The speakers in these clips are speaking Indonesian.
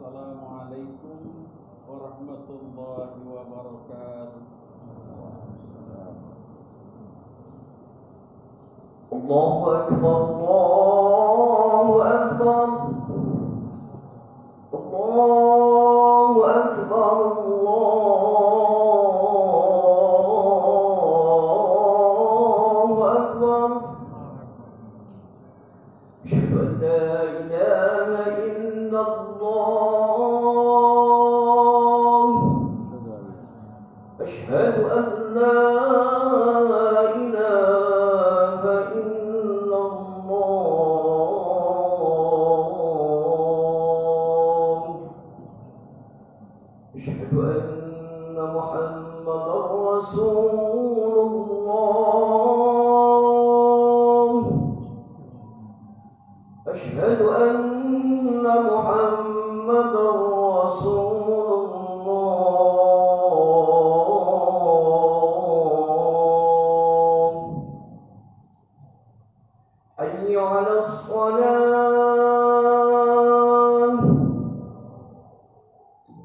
Assalamualaikum warahmatullahi wabarakatuh. Allahu Akbar, Allahu Akbar, Allahu Akbar, Allahu Akbar. Asyhadu an la ilaha illallah. Asyhadu an la أشهد أن محمدا رسول الله. أشهد أن محمدا رسول الله. حي على الصلاة،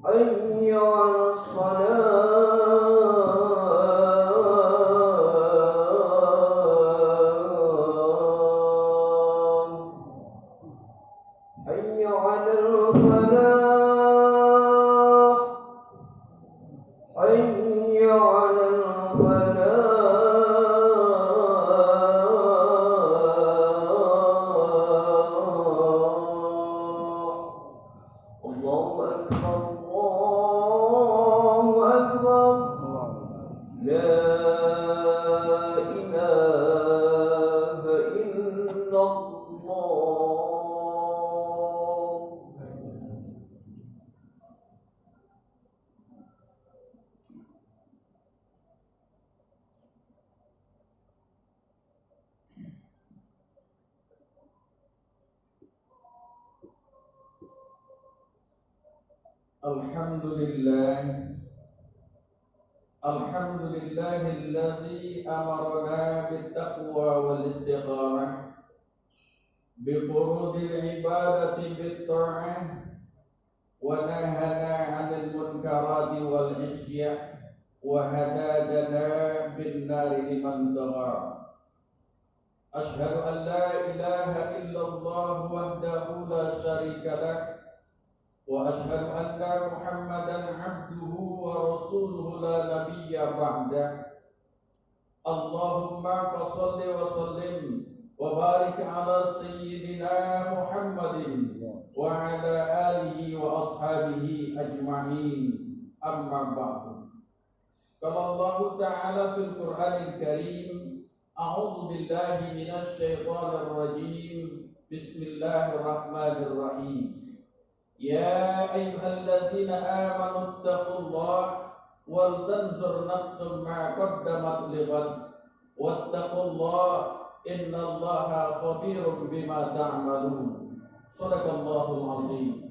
حي على الصلاة، حي على الفلاح، حي على الفلاح. الله أكبر، الله أكبر، لا إله إلا الله. Alhamdulillahillazi amarna bittaqwa wal istiqamah bi furudil ibadati bit ta'ah wa nahana 'anil munkarati wal isya' wa hadadana bin nari liman tagha. Ashhadu an la ilaha illallah wahdahu la syarika lah wa ashhadu anna Muhammadan abduhu wa rasuluhu la nabiyya ba'dah. Allahumma fassalli wa sallim wa barik ala sayyidina Muhammadin wa ala alihi wa ashabihi ajma'in, amma ba'du. Qala Allah ta'ala fil Qur'anil Karim, a'udzu billahi minasy syaithanir rajim, bismillahirrahmanirrahim. Ya ayyuhalladzina amanu taqullaha wal tanzur nafsum ma qaddamat lighad wattaqullaha innallaha khabirum bima ta'malun. Shadaqallahul azim.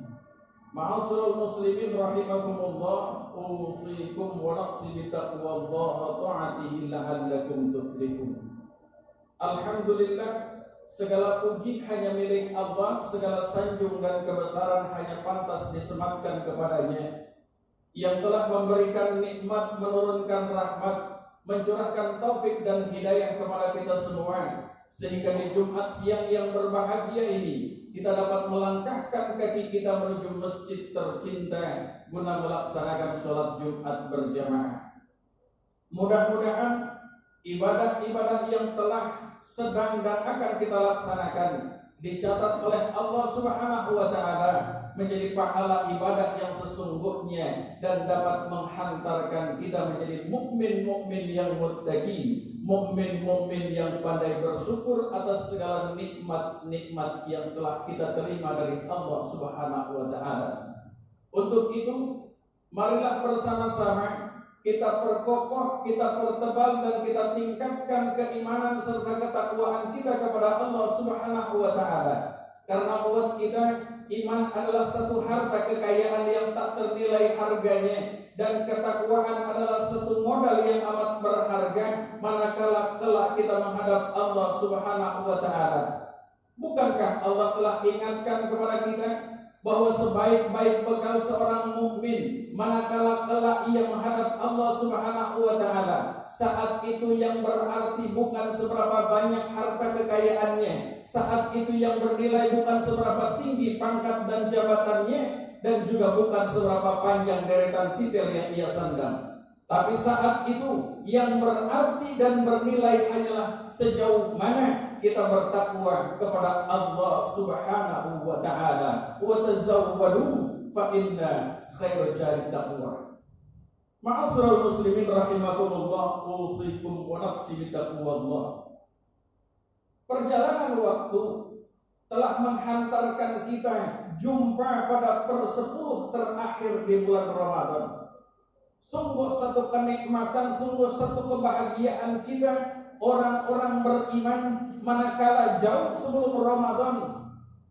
Ma'asyiral muslimin rahimakumullah, usikum wa nafsi bi taqwallahi ta'atihi la'allakum tuflihun. Alhamdulillah, segala puji hanya milik Allah, segala sanjung dan kebesaran hanya pantas disematkan kepadanya, yang telah memberikan nikmat, menurunkan rahmat, mencurahkan taufik dan hidayah kepada kita semua, sehingga di Jumat siang yang berbahagia ini kita dapat melangkahkan kaki kita menuju masjid tercinta guna melaksanakan sholat Jumat berjamaah. Mudah-mudahan ibadah-ibadah yang telah, sedang dan akan kita laksanakan dicatat oleh Allah Subhanahu wa ta'ala menjadi pahala ibadah yang sesungguhnya dan dapat menghantarkan kita menjadi mukmin-mukmin yang muttaqin, mukmin-mukmin yang pandai bersyukur atas segala nikmat-nikmat yang telah kita terima dari Allah Subhanahu wa ta'ala. Untuk itu, marilah bersama-sama kita perkokoh, kita pertebal dan kita tingkatkan keimanan serta ketakwaan kita kepada Allah Subhanahu wa ta'ala. Karena buat kita, iman adalah satu harta kekayaan yang tak ternilai harganya, dan ketakwaan adalah satu modal yang amat berharga manakala kelak kita menghadap Allah Subhanahu wa ta'ala. Bukankah Allah telah ingatkan kepada kita bahwa sebaik-baik bekal seorang mukmin manakala kelak ia menghadap Allah Subhanahu wa taala, saat itu yang berarti bukan seberapa banyak harta kekayaannya, saat itu yang bernilai bukan seberapa tinggi pangkat dan jabatannya, dan juga bukan seberapa panjang deretan titel yang ia sandang. Tapi saat itu yang berarti dan bernilai hanyalah sejauh mana kita bertakwa kepada Allah Subhanahu wa taala. Wa tazawwadu fa inna khairal zadi taqwa. Ma'asyiral muslimin rahimakumullah, usikum wa nafsi bitaqwallah. Perjalanan waktu telah menghantarkan kita jumpa pada persepuluh terakhir di bulan Ramadan. Sungguh satu kenikmatan, sungguh satu kebahagiaan kita orang-orang beriman manakala jauh sebelum Ramadan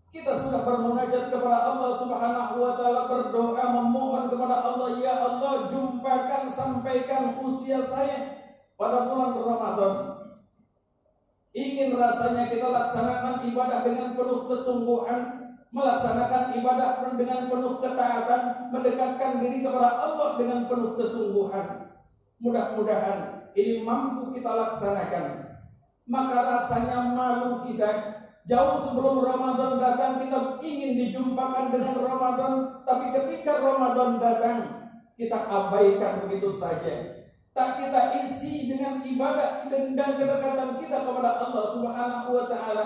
kita sudah bermunajat kepada Allah Subhanahu wa taala, berdoa memohon kepada Allah, ya Allah jumpakan sampaikan usia saya pada bulan Ramadan. Ingin rasanya kita laksanakan ibadah dengan penuh kesungguhan, melaksanakan ibadah dengan penuh ketaatan, mendekatkan diri kepada Allah dengan penuh kesungguhan. Mudah-mudahan ini mampu kita laksanakan. Maka rasanya malu kita jauh sebelum Ramadan datang kita ingin dijumpakan dengan Ramadan, tapi ketika Ramadan datang kita abaikan begitu saja. Tak kita isi dengan ibadah dan kedekatan kita kepada Allah Subhanahu wa taala.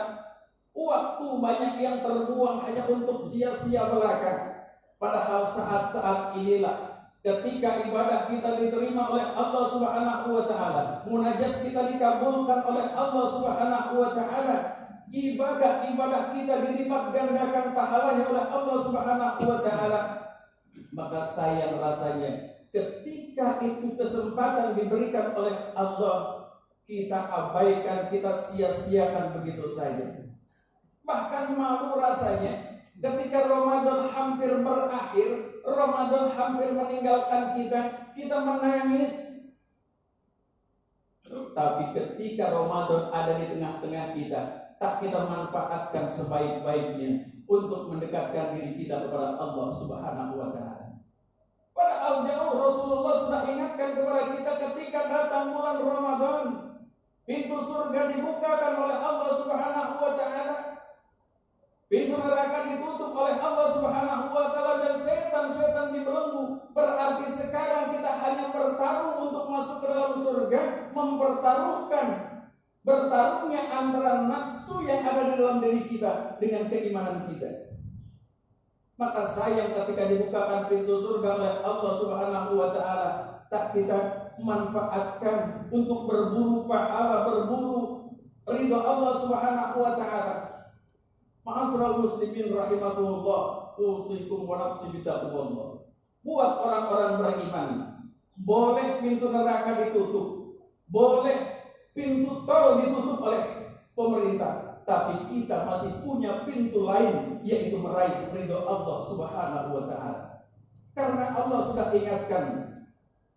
Waktu banyak yang terbuang hanya untuk sia-sia belaka. Padahal saat-saat inilah ketika ibadah kita diterima oleh Allah Subhanahu wa taala, munajat kita dikabulkan oleh Allah Subhanahu wa taala, ibadah-ibadah kita dilipat gandakan pahalanya oleh Allah Subhanahu wa taala. Maka sayang rasanya ketika itu kesempatan diberikan oleh Allah, kita abaikan, kita sia-siakan begitu saja. Bahkan malu rasanya ketika Ramadan hampir berakhir, Ramadan hampir meninggalkan kita, kita menangis. Tapi ketika Ramadan ada di tengah-tengah kita, tak kita manfaatkan sebaik-baiknya untuk mendekatkan diri kita kepada Allah Subhanahu wa taala. Padahal jauh Rasulullah sudah ingatkan kepada kita ketika datang bulan Ramadan, pintu surga dibukakan oleh Allah Subhanahu wa taala. Pintu neraka ditutup oleh Allah Subhanahu wa taala dan setan-setan dibelenggu. Berarti sekarang kita hanya bertarung untuk masuk ke dalam surga, bertarungnya antara nafsu yang ada di dalam diri kita dengan keimanan kita. Maka sayang ketika dibukakan pintu surga oleh Allah Subhanahu wa taala, tak kita manfaatkan untuk berburu pahala, berburu ridha Allah Subhanahu wa taala. Ma'asyiral muslimin rahimakumullah, usikum wa nafsi bitaqwallah. Buat orang-orang beriman, boleh pintu neraka ditutup, boleh pintu tol ditutup oleh pemerintah, tapi kita masih punya pintu lain, yaitu meraih ridha Allah Subhanahu wa taala. Karena Allah sudah ingatkan,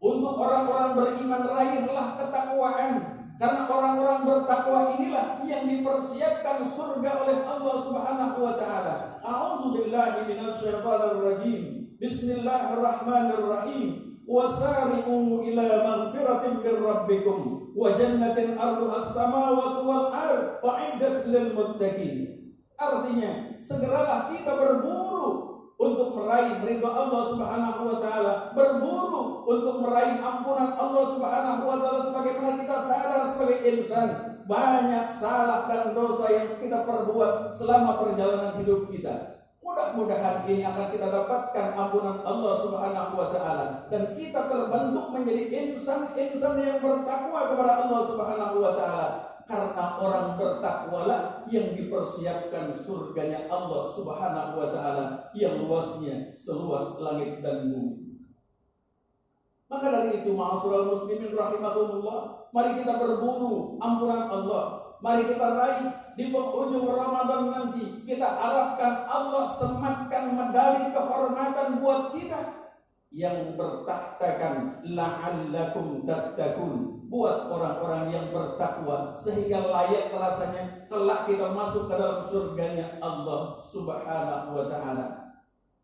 untuk orang-orang beriman raihlah ketakwaan. Karena orang-orang bertakwa inilah yang dipersiapkan surga oleh Allah Subhanahu wa taala. A'udzubillahi minasyaitonir rajim. Bismillahirrahmanirrahim. Wasari'u ila maghfiratin min rabbikum wa jannatin 'arduhas samawati wal ardh u'iddat lil muttaqin. Artinya, segeralah kita berburu untuk meraih ridha Allah Subhanahu wa taala, berburu untuk meraih ampunan Allah Subhanahu wa taala, sebagaimana kita sadar sebagai insan banyak salah dan dosa yang kita perbuat selama perjalanan hidup kita. Mudah-mudahan ini akan kita dapatkan ampunan Allah Subhanahu wa taala dan kita terbentuk menjadi insan-insan yang bertakwa kepada Allah Subhanahu wa taala. Karena orang bertakwalah yang dipersiapkan surganya Allah Subhanahu wa taala yang luasnya seluas langit dan bumi. Maka dari itu, ma'asyiral muslimin rahimakumullah, mari kita berburu ampunan Allah. Mari kita raih di penghujung Ramadan nanti. Kita harapkan Allah sematkan medali kehormatan buat kita yang bertahtakan la'allakum tattaqun, buat orang-orang yang bertakwa sehingga layak rasanya kelak kita masuk ke dalam surganya Allah Subhanahu wa taala.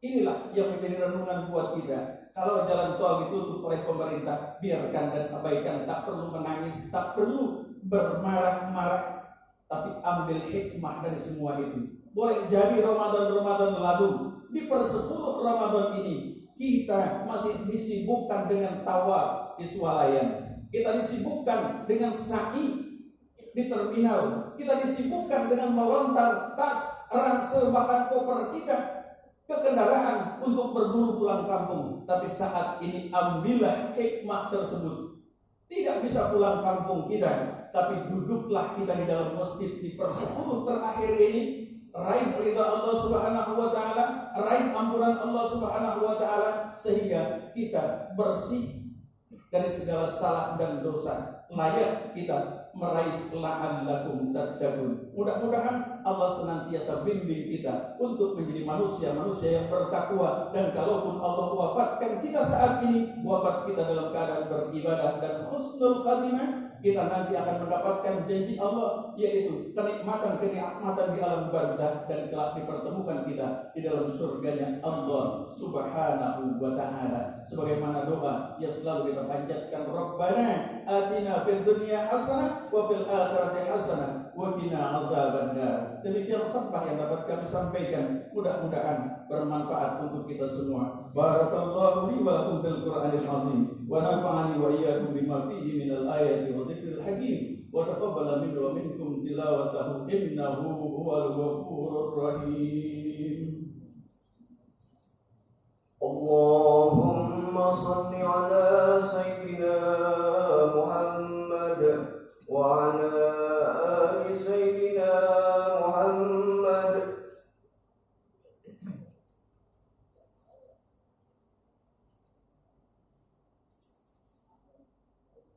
Inilah yang menjadi renungan buat kita. Kalau jalan tol ditutup oleh pemerintah, biarkan dan abaikan, tak perlu menangis, tak perlu bermarah-marah, tapi ambil hikmah dari semua itu. Boleh jadi Ramadan lalu, di per-10 Ramadan ini kita masih disibukkan dengan tawa di swalayan, kita disibukkan dengan sa'i di terminal, kita disibukkan dengan melontar tas, ransel, bahkan koper kita ke kendaraan untuk berburu pulang kampung. Tapi saat ini ambillah hikmah tersebut. Tidak bisa pulang kampung kita, tapi duduklah kita di dalam masjid di per-10 terakhir ini. Raih ridha Allah Subhanahu wa taala, raih ampunan Allah Subhanahu wa taala, sehingga kita bersih dari segala salah dan dosa. Layak kita meraih la'allakum tattaqun. Mudah-mudahan Allah senantiasa bimbing kita untuk menjadi manusia-manusia yang bertakwa, dan kalaupun Allah wafatkan kita saat ini, wafat kita dalam keadaan beribadah dan husnul khatimah, kita nanti akan mendapatkan janji Allah, yaitu kenikmatan di alam barzakh, dan kelak dipertemukan kita di dalam surganya Allah Subhanahu wa taala. Sebagaimana doa yang selalu kita panjatkan, Rabbana atina fid dunya hasanah wa fil akhirati hasanah wa qina azabannar. Demikian khutbah yang dapat kami sampaikan, mudah-mudahan bermanfaat untuk kita semua. Barakallahu li wa lakum fil Qur'anil azim, wa nafa'ani wa iyyakum bima fihi minal ayati wa dzikril hakim, wa taqabbala minni wa minkum tilawatahu innahu huwal ghafurur rahim. Allahumma salli ala sayyidina Muhammad wa ala ali sayyidina Muhammad.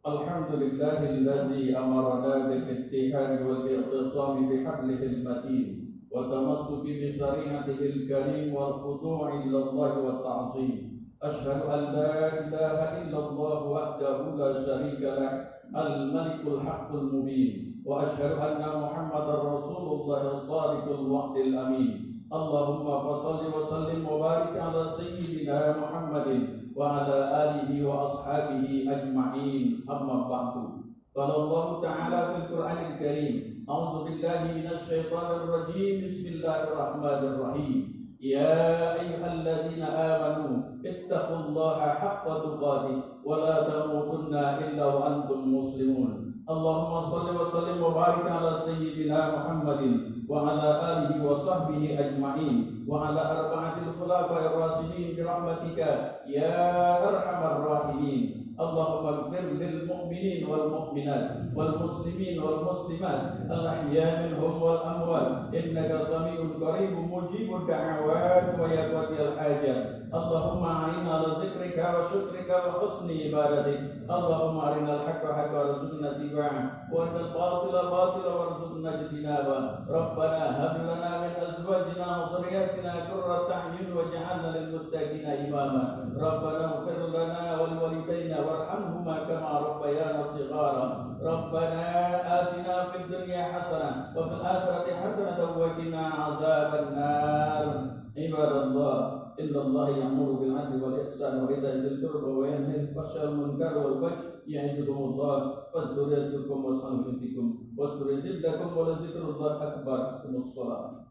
Alhamdulillahillazi amarana bil ittihad wal i'tisam bi hablihil matin wa tamassuki bi syari'atihil karim wal khudu'i lillahi wa ta'zim. Asyhadu an la ilaha illallah wahdahu la syarika lah, al-malikul haqqul mubin, wa asyhadu anna Muhammadar Rasulullah as-sadiqul wa'dil amin. Allahumma fashalli wa sallim wa barik ala sayyidina Muhammadin wa ala alihi wa ashabihi ajma'in, amma ba'du. Qala Allah ta'ala fil Qur'anil Karim, a'udzu billahi minasy syaithanir rajim, bismillahirrahmanirrahim. Ya ayyuhalladzina amanu ittaqullaha haqqa tuqatih wa la tamutunna illa wa antum muslimun. Allahumma shalli wa sallim wa barik ala sayyidina Muhammadin wa ala alihi wa sahbihi ajma'in wa ala arba'atil khulafa'ir rasyidin bi rahmatika ya arhamar rahimin. Allahumma ighfir lil mu'minin wal mu'minat wal muslimin wal muslimat al ahya minhum wal amwat innaka sami'un qaribun mujibud da'awat wa ya qadiyal hajat. Allahumma a'inna ala zikrika wa syukrika wa husni ibadatik. Allahumma arinal haqqa haqqa warzuqna ittiba'ah wa arinal batila batila warzuqna ijtinabah. Rabbana hab lana min azwajina wa dhurriyyatina qurrata a'yun waj'alna lil muttaqina imama. Rabbana ighfir lana wa liwalidayna warhamhuma kama rabbayana shighara. Rabbana atina fid dunya hasanah wa fil akhirati hasanah wa qina azabannar. Ibadallah, innallaha ya'muru bil 'adli wal ihsani wa ita'i dzil qurba wa yanha 'anil fahsya'i wal munkari wal baghi ya'izukumullah fadhkuru yazkurkum was'alu yutikum wasduru ziddakum wa la zikrullahi akbar. Wassalam.